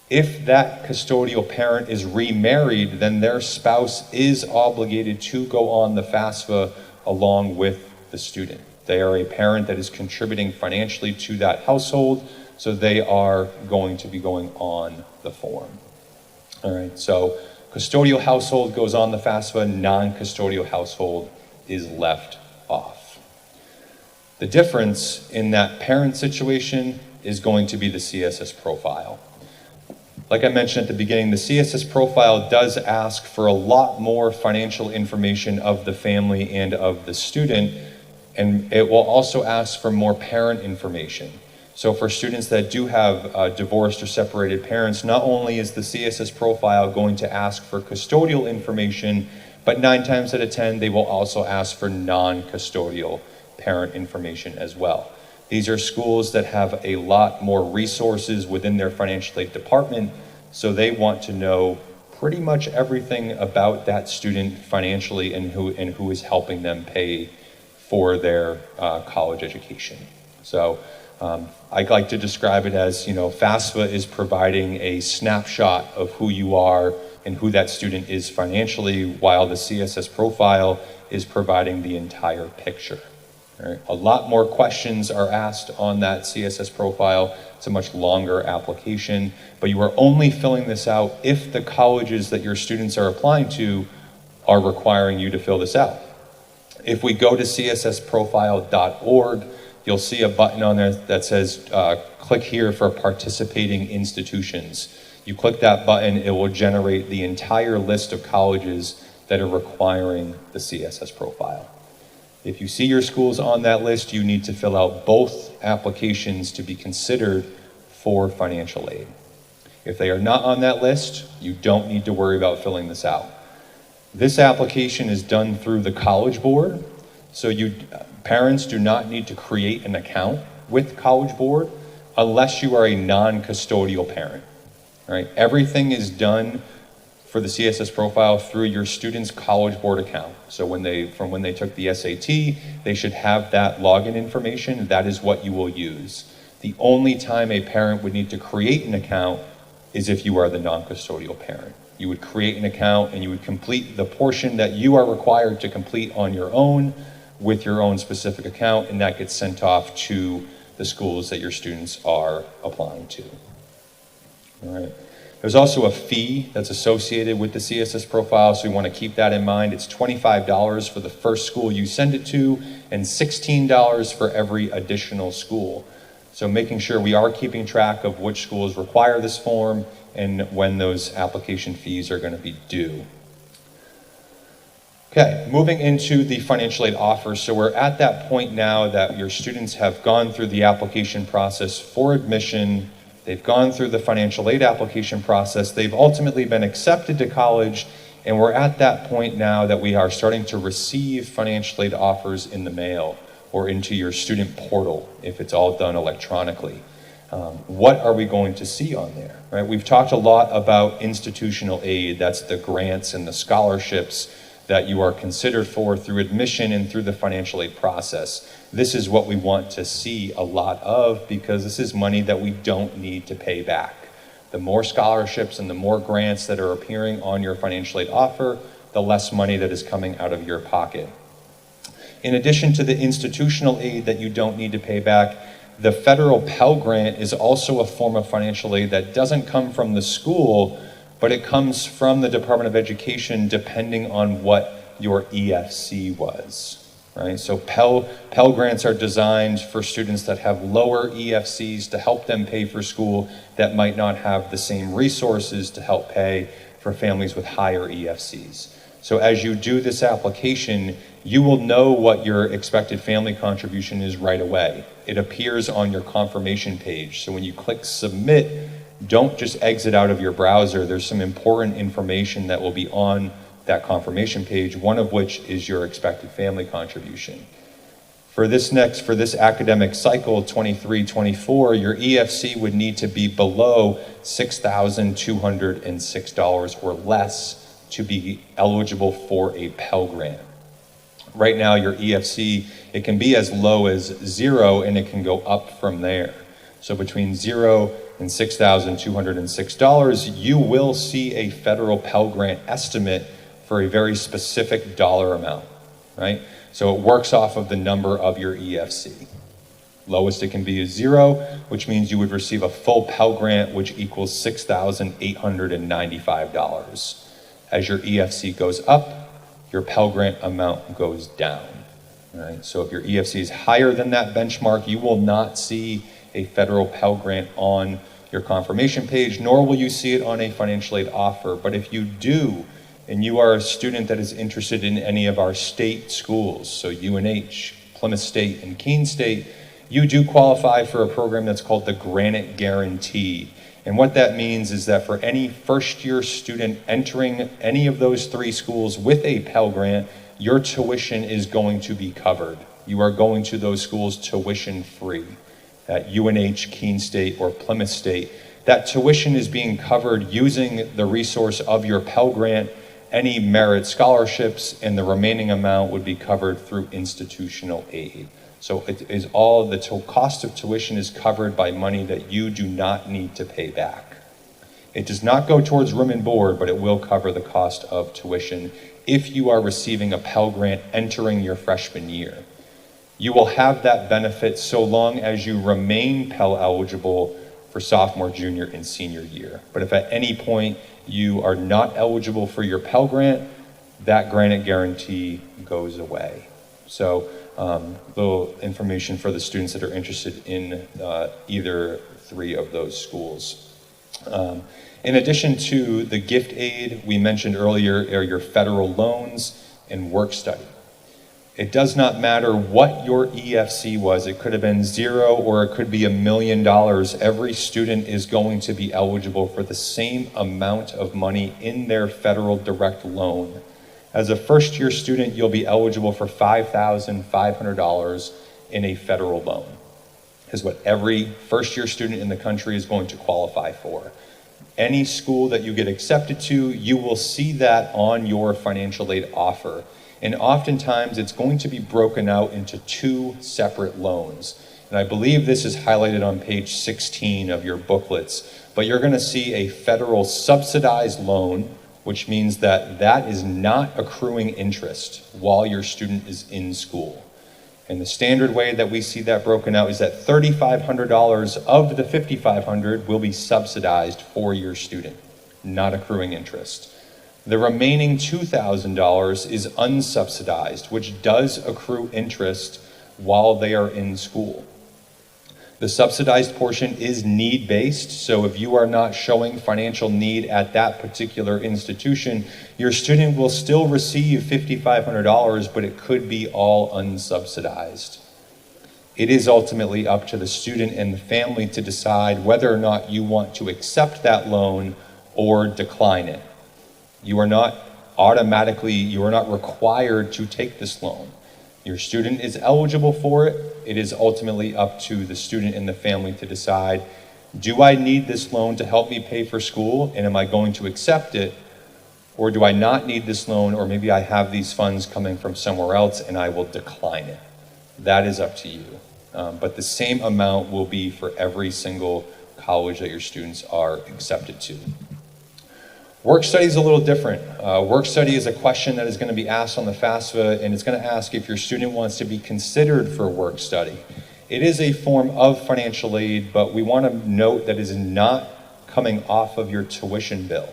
If that custodial parent is remarried, then their spouse is obligated to go on the FAFSA along with the student. They are a parent that is contributing financially to that household, so they are going to be going on the form. All right, so custodial household goes on the FAFSA, non-custodial household is left off. The difference in that parent situation is going to be the CSS profile. Like I mentioned at the beginning, the CSS profile does ask for a lot more financial information of the family and of the student, and it will also ask for more parent information. So for students that do have divorced or separated parents, not only is the CSS profile going to ask for custodial information, but 9 times out of 10, they will also ask for non-custodial parent information as well. These are schools that have a lot more resources within their financial aid department, so they want to know pretty much everything about that student financially and who is helping them pay for their college education. So I like to describe it as, FAFSA is providing a snapshot of who you are and who that student is financially, while the CSS profile is providing the entire picture. Right. A lot more questions are asked on that CSS profile. It's a much longer application, but you are only filling this out if the colleges that your students are applying to are requiring you to fill this out. If we go to cssprofile.org, you'll see a button on there that says click here for participating institutions. You click that button, it will generate the entire list of colleges that are requiring the CSS profile. If you see your schools on that list, you need to fill out both applications to be considered for financial aid. If they are not on that list, you don't need to worry about filling this out. This application is done through the College Board, so parents do not need to create an account with College Board unless you are a non-custodial parent. Right? Everything is done for the CSS profile through your student's College Board account. So from when they took the SAT, they should have that login information. That is what you will use. The only time a parent would need to create an account is if you are the non-custodial parent. You would create an account and you would complete the portion that you are required to complete on your own with your own specific account, and that gets sent off to the schools that your students are applying to. All right. There's also a fee that's associated with the CSS profile, so you want to keep that in mind. It's $25 for the first school you send it to, and $16 for every additional school. So making sure we are keeping track of which schools require this form and when those application fees are going to be due. Okay, moving into the financial aid offer. So we're at that point now that your students have gone through the application process for admission. They've gone through the financial aid application process. They've ultimately been accepted to college, and we're at that point now that we are starting to receive financial aid offers in the mail or into your student portal if it's all done electronically. What are we going to see on there? Right? We've talked a lot about institutional aid. That's the grants and the scholarships that you are considered for through admission and through the financial aid process. This is what we want to see a lot of because this is money that we don't need to pay back. The more scholarships and the more grants that are appearing on your financial aid offer, the less money that is coming out of your pocket. In addition to the institutional aid that you don't need to pay back, the federal Pell Grant is also a form of financial aid that doesn't come from the school, but it comes from the Department of Education depending on what your EFC was. Right? So Pell Grants are designed for students that have lower EFCs to help them pay for school that might not have the same resources to help pay for families with higher EFCs. So as you do this application, you will know what your expected family contribution is right away. It appears on your confirmation page. So when you click submit, don't just exit out of your browser. There's some important information that will be on that confirmation page, one of which is your expected family contribution. For this academic cycle, 23-24, your EFC would need to be below $6,206 or less to be eligible for a Pell Grant. Right now, your EFC, it can be as low as 0 and it can go up from there. So between 0 and $6,206, you will see a federal Pell Grant estimate for a very specific dollar amount, right? So it works off of the number of your EFC. Lowest it can be is 0, which means you would receive a full Pell Grant, which equals $6,895. As your EFC goes up, your Pell Grant amount goes down, right? So if your EFC is higher than that benchmark, you will not see a federal Pell Grant on your confirmation page, nor will you see it on a financial aid offer. But if you do, and you are a student that is interested in any of our state schools, so UNH, Plymouth State, and Keene State, you do qualify for a program that's called the Granite Guarantee. And what that means is that for any first-year student entering any of those 3 schools with a Pell Grant, your tuition is going to be covered. You are going to those schools tuition-free. At UNH, Keene State, or Plymouth State, that tuition is being covered using the resource of your Pell Grant, any merit scholarships, and the remaining amount would be covered through institutional aid. So it is all the cost of tuition is covered by money that you do not need to pay back. It does not go towards room and board, but it will cover the cost of tuition if you are receiving a Pell Grant entering your freshman year. You will have that benefit so long as you remain Pell eligible for sophomore, junior, and senior year. But if at any point you are not eligible for your Pell Grant, that Granite Guarantee goes away. So little information for the students that are interested in either 3 of those schools. In addition to the gift aid we mentioned earlier are your federal loans and work study. It does not matter what your EFC was. It could have been 0 or it could be $1 million. Every student is going to be eligible for the same amount of money in their federal direct loan As a first-year student, you'll be eligible for $5,500 in a federal loan, is what every first-year student in the country is going to qualify for. Any school that you get accepted to, you will see that on your financial aid offer. And oftentimes it's going to be broken out into 2 separate loans. And I believe this is highlighted on page 16 of your booklets, but you're going to see a federal subsidized loan, which means that that is not accruing interest while your student is in school. And the standard way that we see that broken out is that $3,500 of the $5,500 will be subsidized for your student, not accruing interest. The remaining $2,000 is unsubsidized, which does accrue interest while they are in school. The subsidized portion is need-based, so if you are not showing financial need at that particular institution, your student will still receive $5,500, but it could be all unsubsidized. It is ultimately up to the student and the family to decide whether or not you want to accept that loan or decline it. You are not required to take this loan. Your student is eligible for it. It is ultimately up to the student and the family to decide, do I need this loan to help me pay for school, and am I going to accept it? Or do I not need this loan, or maybe I have these funds coming from somewhere else and I will decline it? That is up to you. But the same amount will be for every single college that your students are accepted to. Work study is a little different. Work study is a question that is going to be asked on the FAFSA, and it's going to ask if your student wants to be considered for work study. It is a form of financial aid, but we want to note that it is not coming off of your tuition bill.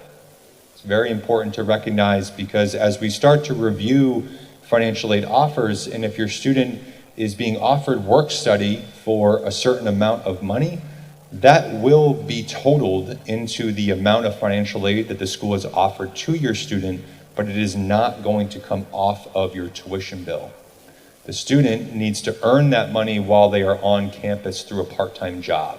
It's very important to recognize, because as we start to review financial aid offers, and if your student is being offered work study for a certain amount of money, that will be totaled into the amount of financial aid that the school has offered to your student, but it is not going to come off of your tuition bill. The student needs to earn that money while they are on campus through a part-time job.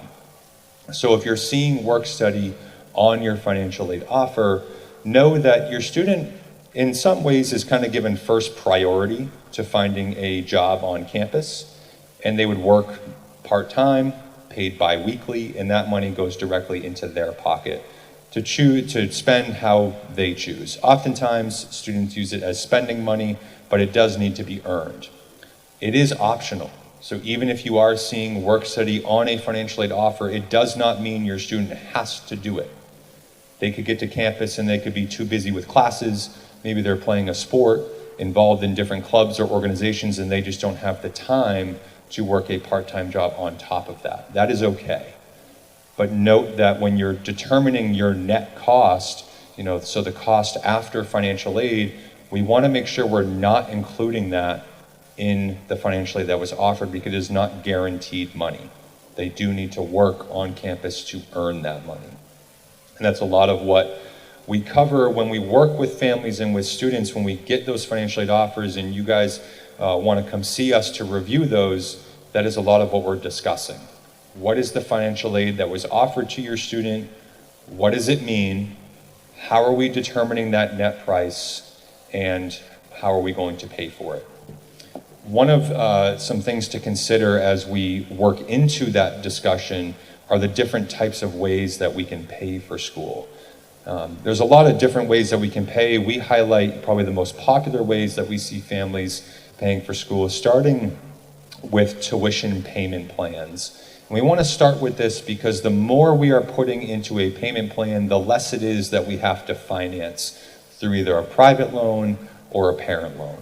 So if you're seeing work study on your financial aid offer, know that your student in some ways is kind of given first priority to finding a job on campus, and they would work part-time, paid bi-weekly, and that money goes directly into their pocket to spend how they choose. Oftentimes, students use it as spending money, but it does need to be earned. It is optional. So even if you are seeing work study on a financial aid offer, it does not mean your student has to do it. They could get to campus and they could be too busy with classes. Maybe they're playing a sport, involved in different clubs or organizations, and they just don't have the time to work a part-time job on top of that. That is okay. But note that when you're determining your net cost, so the cost after financial aid, we want to make sure we're not including that in the financial aid that was offered, because it is not guaranteed money. They do need to work on campus to earn that money. And that's a lot of what we cover when we work with families and with students. When we get those financial aid offers and you guys want to come see us to review those, that is a lot of what we're discussing. What is the financial aid that was offered to your student? What does it mean? How are we determining that net price? And how are we going to pay for it? One of some things to consider as we work into that discussion are the different types of ways that we can pay for school. There's a lot of different ways that we can pay. We highlight probably the most popular ways that we see families paying for school, starting with tuition payment plans. And we want to start with this because the more we are putting into a payment plan, the less it is that we have to finance through either a private loan or a parent loan.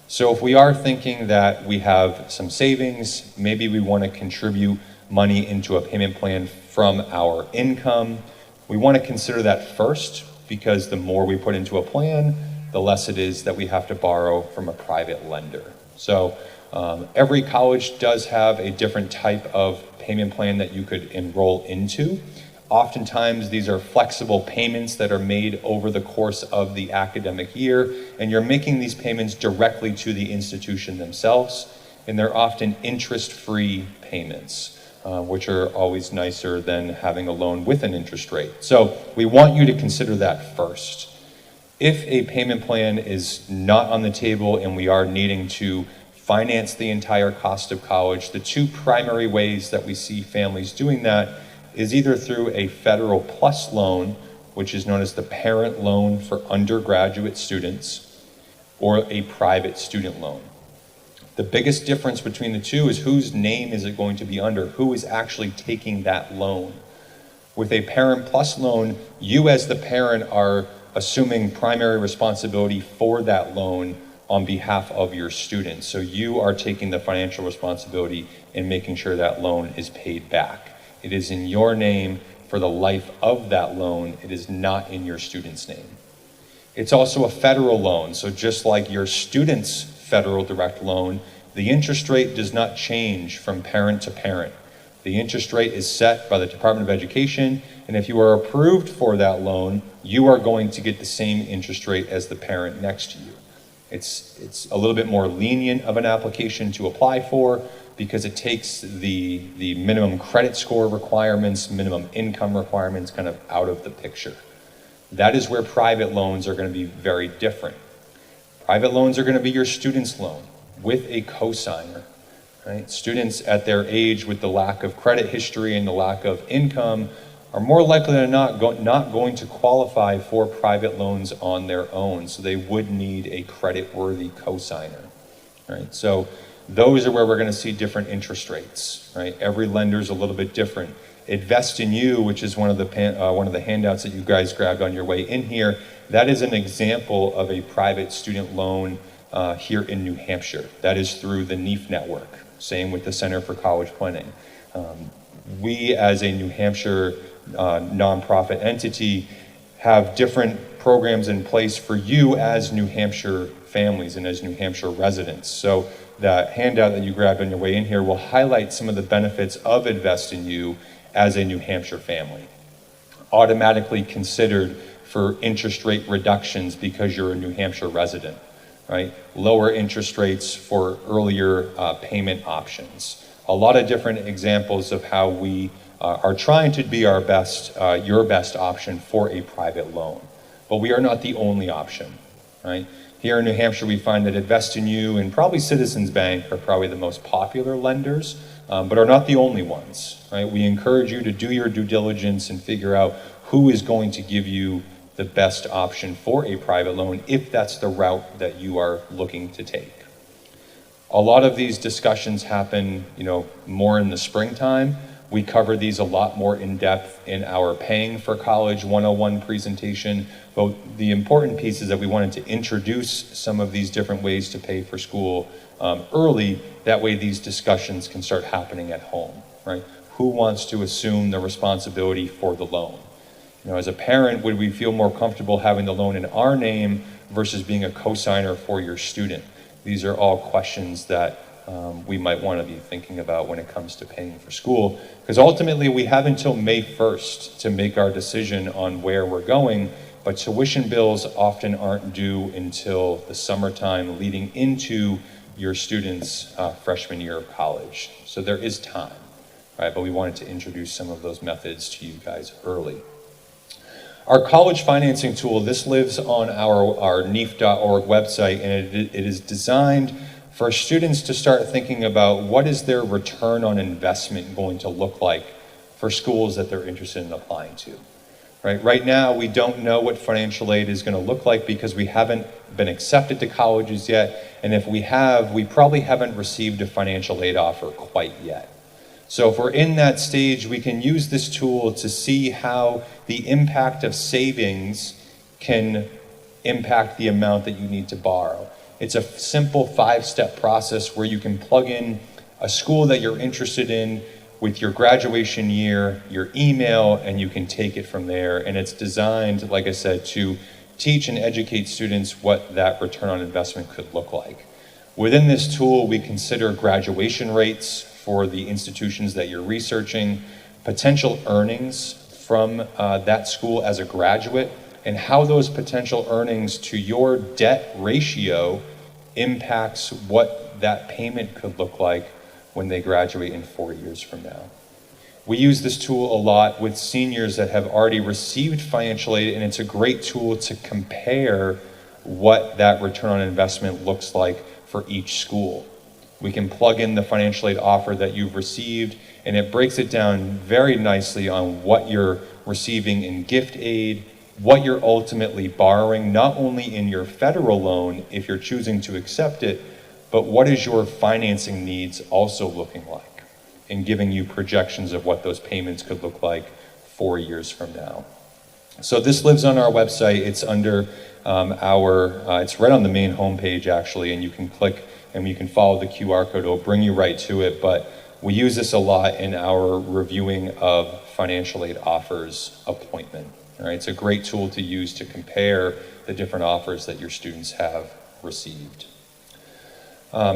So if we are thinking that we have some savings, maybe we want to contribute money into a payment plan from our income, we want to consider that first, because the more we put into a plan, the less it is that we have to borrow from a private lender. So every college does have a different type of payment plan that you could enroll into. Oftentimes, these are flexible payments that are made over the course of the academic year, and you're making these payments directly to the institution themselves, and they're often interest-free payments, which are always nicer than having a loan with an interest rate. So we want you to consider that first. If a payment plan is not on the table and we are needing to finance the entire cost of college, the two primary ways that we see families doing that is either through a federal plus loan, which is known as the parent loan for undergraduate students, or a private student loan. The biggest difference between the two is whose name is it going to be under, who is actually taking that loan. With a parent plus loan, you as the parent are assuming primary responsibility for that loan on behalf of your students. So you are taking the financial responsibility and making sure that loan is paid back. It is in your name for the life of that loan. It is not in your student's name. It's also a federal loan. So just like your student's federal direct loan, the interest rate does not change from parent to parent. The interest rate is set by the Department of Education, and if you are approved for that loan, you are going to get the same interest rate as the parent next to you. It's a little bit more lenient of an application to apply for because it takes the minimum credit score requirements, minimum income requirements kind of out of the picture. That is where private loans are going to be very different. Private loans are going to be your student's loan with a cosigner. Right? Students at their age with the lack of credit history and the lack of income are more likely than not going to qualify for private loans on their own. So they would need a credit-worthy cosigner. Right? So those are where we're going to see different interest rates. Right? Every lender is a little bit different. Invest in You, which is one of the handouts that you guys grabbed on your way in here, that is an example of a private student loan here in New Hampshire. That is through the NEEF network. Same with the Center for College Planning. We, as a New Hampshire nonprofit entity, have different programs in place for you as New Hampshire families and as New Hampshire residents. So that handout that you grabbed on your way in here will highlight some of the benefits of Invest in You as a New Hampshire family. Automatically considered for interest rate reductions because you're a New Hampshire resident. Right? Lower interest rates for earlier payment options. A lot of different examples of how we are trying to be our best, your best option for a private loan. But we are not the only option, right? Here in New Hampshire, we find that Invest in You and probably Citizens Bank are probably the most popular lenders, but are not the only ones, right? We encourage you to do your due diligence and figure out who is going to give you the best option for a private loan if that's the route that you are looking to take. A lot of these discussions happen, more in the springtime. We cover these a lot more in depth in our Paying for College 101 presentation. But the important piece is that we wanted to introduce some of these different ways to pay for school early. That way these discussions can start happening at home, right? Who wants to assume the responsibility for the loan? As a parent, would we feel more comfortable having the loan in our name versus being a cosigner for your student? These are all questions that we might want to be thinking about when it comes to paying for school, because ultimately we have until May 1st to make our decision on where we're going, but tuition bills often aren't due until the summertime leading into your student's freshman year of college. So there is time, right? But we wanted to introduce some of those methods to you guys early. Our college financing tool, this lives on our neef.org website, and it is designed for students to start thinking about what is their return on investment going to look like for schools that they're interested in applying to. Right now, we don't know what financial aid is going to look like because we haven't been accepted to colleges yet, and if we have, we probably haven't received a financial aid offer quite yet. So if we're in that stage, we can use this tool to see how the impact of savings can impact the amount that you need to borrow. It's a simple 5-step process where you can plug in a school that you're interested in with your graduation year, your email, and you can take it from there. And it's designed, like I said, to teach and educate students what that return on investment could look like. Within this tool, we consider graduation rates for the institutions that you're researching, potential earnings from that school as a graduate, and how those potential earnings to your debt ratio impacts what that payment could look like when they graduate in 4 years from now. We use this tool a lot with seniors that have already received financial aid, and it's a great tool to compare what that return on investment looks like for each school. We can plug in the financial aid offer that you've received, and it breaks it down very nicely on what you're receiving in gift aid, what you're ultimately borrowing, not only in your federal loan, if you're choosing to accept it, but what is your financing needs also looking like, and giving you projections of what those payments could look like 4 years from now. So this lives on our website. It's under it's right on the main homepage actually, and you can click and you can follow the QR code. It'll bring you right to it, but we use this a lot in our reviewing of financial aid offers appointment. All right, it's a great tool to use to compare the different offers that your students have received.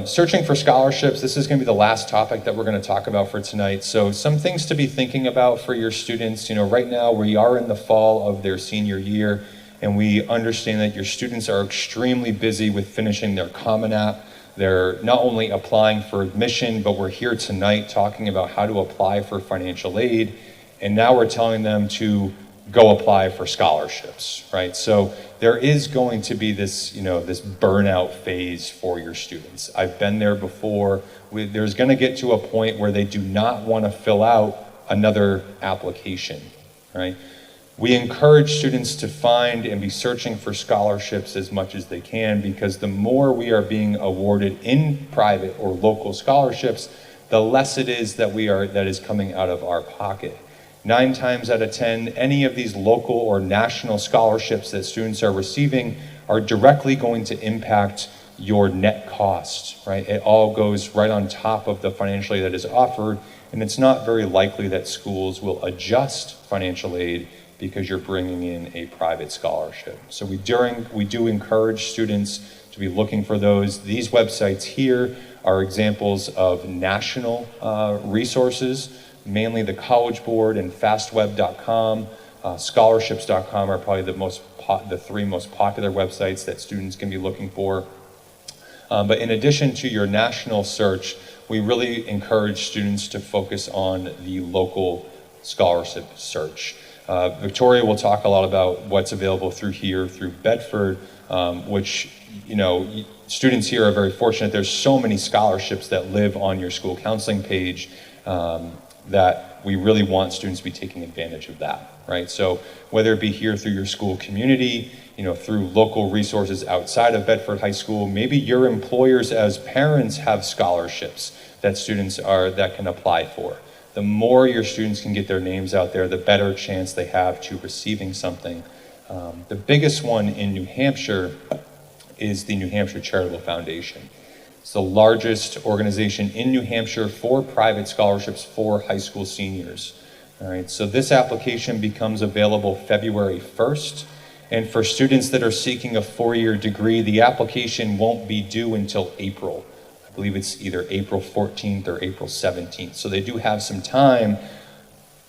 Searching for scholarships, this is going to be the last topic that we're going to talk about for tonight. So some things to be thinking about for your students. You know, right now we are in the fall of their senior year, and we understand that your students are extremely busy with finishing their Common App. They're not only applying for admission, but we're here tonight talking about how to apply for financial aid, and now we're telling them to go apply for scholarships, right? So there is going to be this, this burnout phase for your students. I've been there before. There's going to get to a point where they do not want to fill out another application, right? We encourage students to find and be searching for scholarships as much as they can, because the more we are being awarded in private or local scholarships, the less it is that is coming out of our pocket. 9 times out of 10, any of these local or national scholarships that students are receiving are directly going to impact your net costs, right? It all goes right on top of the financial aid that is offered, and it's not very likely that schools will adjust financial aid because you're bringing in a private scholarship. So we do encourage students to be looking for those. These websites here are examples of national resources. Mainly the College Board and fastweb.com, scholarships.com are probably the 3 most popular websites that students can be looking for. But in addition to your national search, we really encourage students to focus on the local scholarship search. Victoria will talk a lot about what's available through Bedford, which, students here are very fortunate. There's so many scholarships that live on your school counseling page that we really want students to be taking advantage of that, right? So whether it be here through your school community, through local resources outside of Bedford High School, maybe your employers as parents have scholarships that students that can apply for. The more your students can get their names out there, the better chance they have to receiving something. The biggest one in New Hampshire is the New Hampshire Charitable Foundation. It's the largest organization in New Hampshire for private scholarships for high school seniors. All right, so this application becomes available February 1st. And for students that are seeking a 4-year degree, the application won't be due until April. I believe it's either April 14th or April 17th. So they do have some time,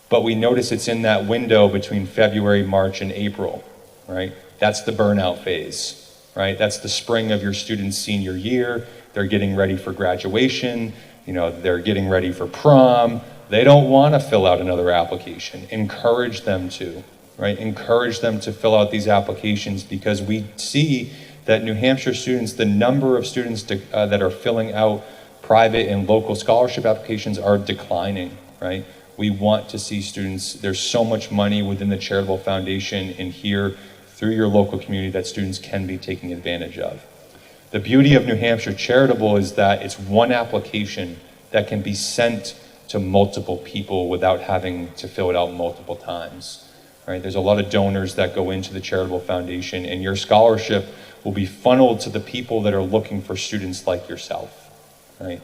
but we notice it's in that window between February, March, and April, right? That's the burnout phase, right? That's the spring of your student's senior year. They're getting ready for graduation, they're getting ready for prom. They don't want to fill out another application. Encourage them to, right? Encourage them to fill out these applications, because we see that New Hampshire students, the number of students that are filling out private and local scholarship applications are declining, right? We want to see students, there's so much money within the Charitable Foundation and here through your local community that students can be taking advantage of. The beauty of New Hampshire Charitable is that it's one application that can be sent to multiple people without having to fill it out multiple times, right? There's a lot of donors that go into the Charitable Foundation, and your scholarship will be funneled to the people that are looking for students like yourself, right?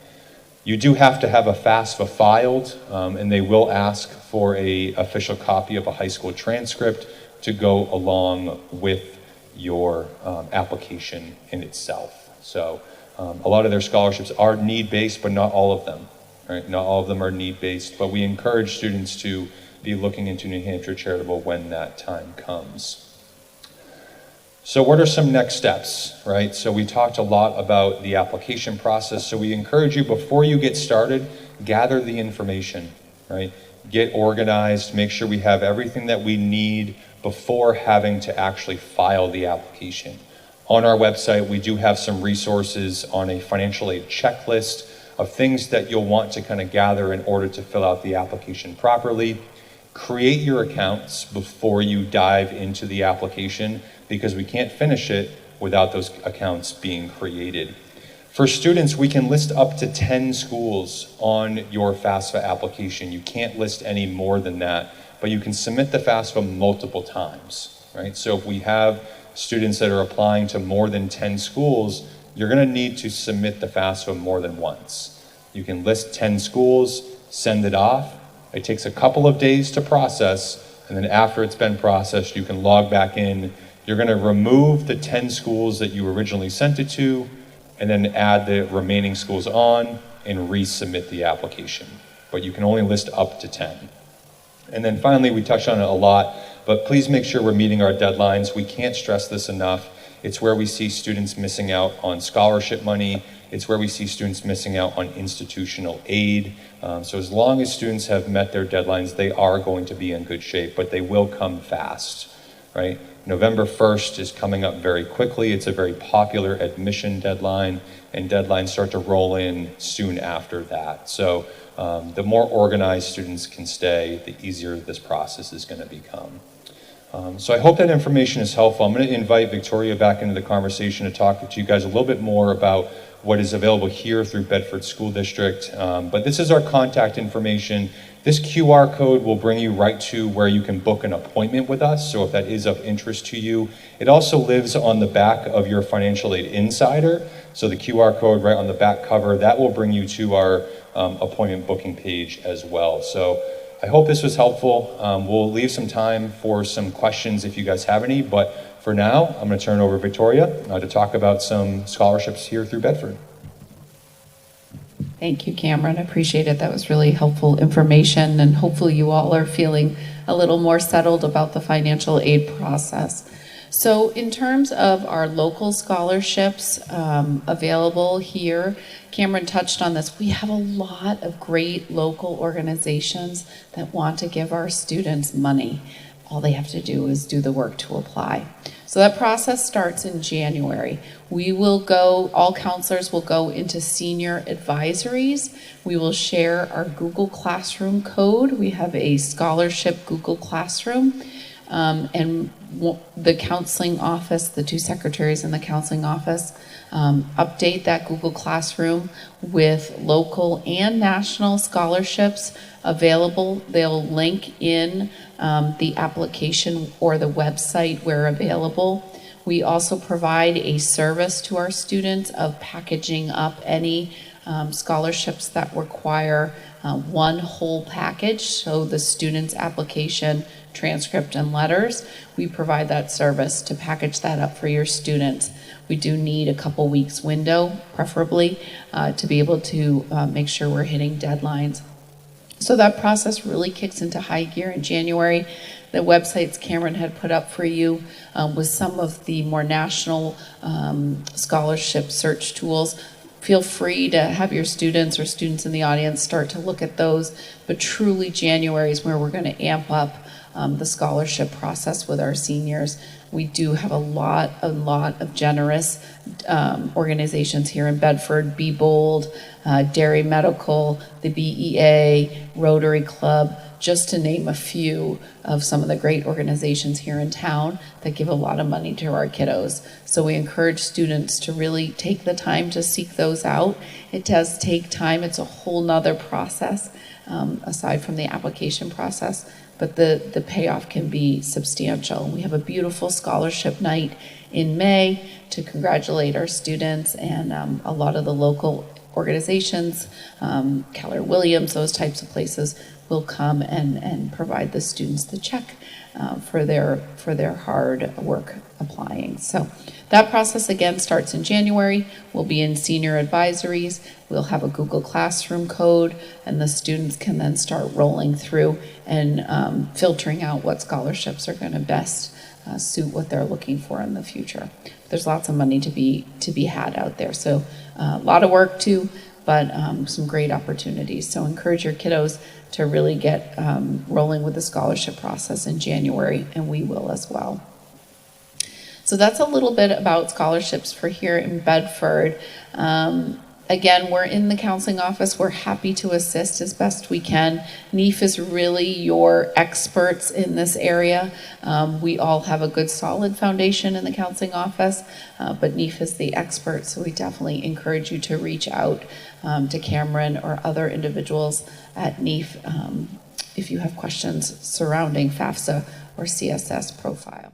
You do have to have a FAFSA filed, and they will ask for an official copy of a high school transcript to go along with your application in itself. So a lot of their scholarships are need-based, but not all of them, right? Not all of them are need-based, but we encourage students to be looking into New Hampshire Charitable when that time comes. So what are some next steps, right? So we talked a lot about the application process. So we encourage you, before you get started, gather the information, right? get organized, make sure we have everything that we need before having to actually file the application. On our website, we do have some resources on a financial aid checklist of things that you'll want to kind of gather in order to fill out the application properly. Create your accounts before you dive into the application, because we can't finish it without those accounts being created. For students, we can list up to 10 schools on your FAFSA application. You can't list any more than that, but you can submit the FAFSA multiple times, right? So if we have students that are applying to more than 10 schools, you're gonna need to submit the FAFSA more than once. You can list 10 schools, send it off. It takes a couple of days to process, and then after it's been processed, you can log back in. You're gonna remove the 10 schools that you originally sent it to, and then add the remaining schools on and resubmit the application. But you can only list up to 10. And then finally, we touched on it a lot, but please make sure we're meeting our deadlines. We can't stress this enough. It's where we see students missing out on scholarship money. It's where we see students missing out on institutional aid. So as long as students have met their deadlines, they are going to be in good shape, but they will come fast, right? November 1st is coming up very quickly. It's a very popular admission deadline, and deadlines start to roll in soon after that. So the more organized students can stay, the easier this process is going to become. So I hope that information is helpful. I'm going to invite Victoria back into the conversation to talk to you guys a little bit more about what is available here through Bedford School District. But this is our contact information. This QR code will bring you right to where you can book an appointment with us. So if that is of interest to you, it also lives on the back of your financial aid insider. So the QR code right on the back cover, that will bring you to our appointment booking page as well. So I hope this was helpful. We'll leave some time for some questions if you guys have any, but for now, I'm going to turn it over to Victoria to talk about some scholarships here through Bedford. Thank you, Cameron. I appreciate it. That was really helpful information, and hopefully you all are feeling a little more settled about the financial aid process. So in terms of our local scholarships available here, Cameron touched on this. We have a lot of great local organizations that want to give our students money. All they have to do is do the work to apply. So that process starts in January. We will go, all counselors will go into senior advisories. We will share our Google Classroom code. We have a scholarship Google Classroom. And the counseling office, the two secretaries in the counseling office, update that Google Classroom with local and national scholarships available. They'll link in the application or the website where available. We also provide a service to our students of packaging up any scholarships that require one whole package, so the student's application, transcript, and letters. We provide that service to package that up for your students. We do need a couple weeks window, preferably, to be able to make sure we're hitting deadlines. So that process really kicks into high gear in January. The websites Cameron had put up for you with some of the more national scholarship search tools. Feel free to have your students or students in the audience start to look at those, but truly January is where we're going to amp up the scholarship process with our seniors. We do have a lot of generous organizations here in Bedford: Be Bold, Dairy Medical, the BEA, Rotary Club, just to name a few of some of the great organizations here in town that give a lot of money to our kiddos. So we encourage students to really take the time to seek those out. It does take time. It's a whole nother process aside from the application process, but the payoff can be substantial. We have a beautiful scholarship night in May to congratulate our students, and a lot of the local organizations, Keller Williams, those types of places, will come and provide the students the check for their hard work applying. So that process again starts in January. We'll be in senior advisories. We'll have a Google Classroom code, and the students can then start rolling through and filtering out what scholarships are going to best suit what they're looking for in the future. There's lots of money to be had out there, so a lot of work too, but some great opportunities. So encourage your kiddos to really get rolling with the scholarship process in January, and we will as well. So that's a little bit about scholarships for here in Bedford. Again, we're in the counseling office. We're happy to assist as best we can. NEEF is really your experts in this area. We all have a good solid foundation in the counseling office, but NEEF is the expert, so we definitely encourage you to reach out to Cameron or other individuals at NEEF if you have questions surrounding FAFSA or CSS Profile.